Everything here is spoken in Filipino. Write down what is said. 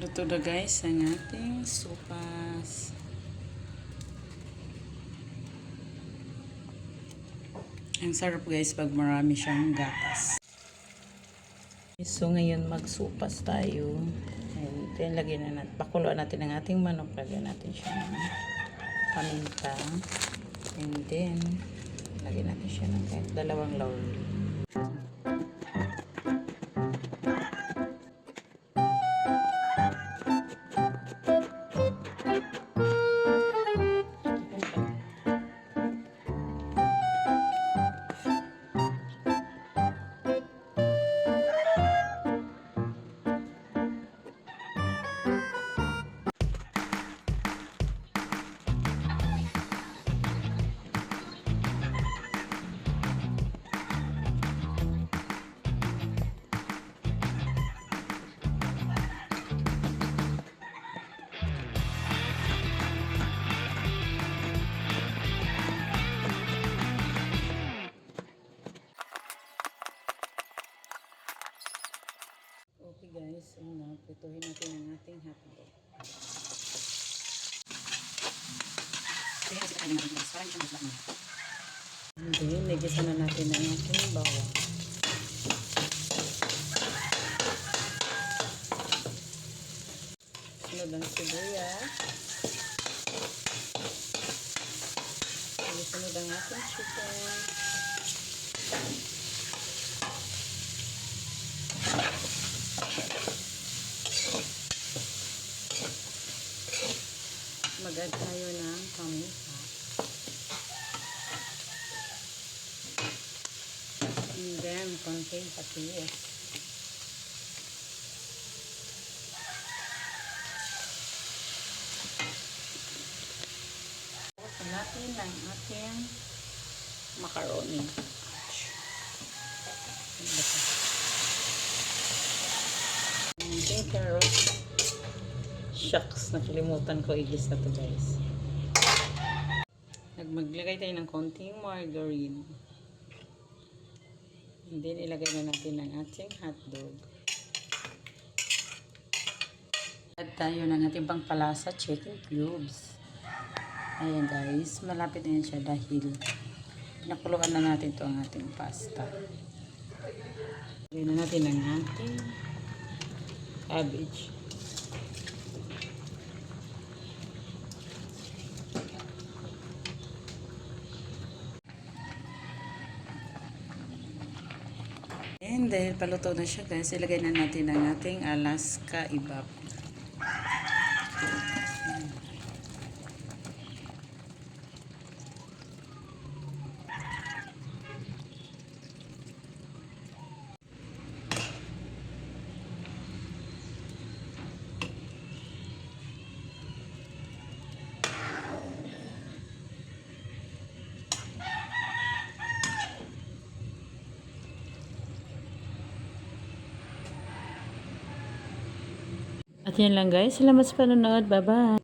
Luto na guys ang ating sopas. Ang sarap guys pag marami siyang gatas. So ngayon magsupas tayo. And then lagyan na natin, pakuluan natin ang ating manok. Lagyan natin siya ng paminta. And then lagyan natin siya ng kahit 2 laurel. Okay guys, una, prituhin natin ang ating hotdog. And then, nagisa na natin ang ating bawang. Sunod ang sibuyas. Sunod ang ating chicken. Mag-add tayo ng paminta. And then, konting patis. Tapos natin ang ating macaroni. Ang ating carrot. Shucks, nakalimutan ko i-list na to guys. Maglagay tayo ng konting margarine. And then ilagay na natin ang ating hotdog. Add tayo ng ating pangpalasa chicken cubes. Ayan guys, malapit na yan siya dahil pinakuluan na natin to ang ating pasta. Ilagay na natin ang ating cabbage. And dahil paluto na siya guys, ilagay na natin ang ating Alaska Evap. At yan lang guys. Salamat sa panonood. Bye-bye.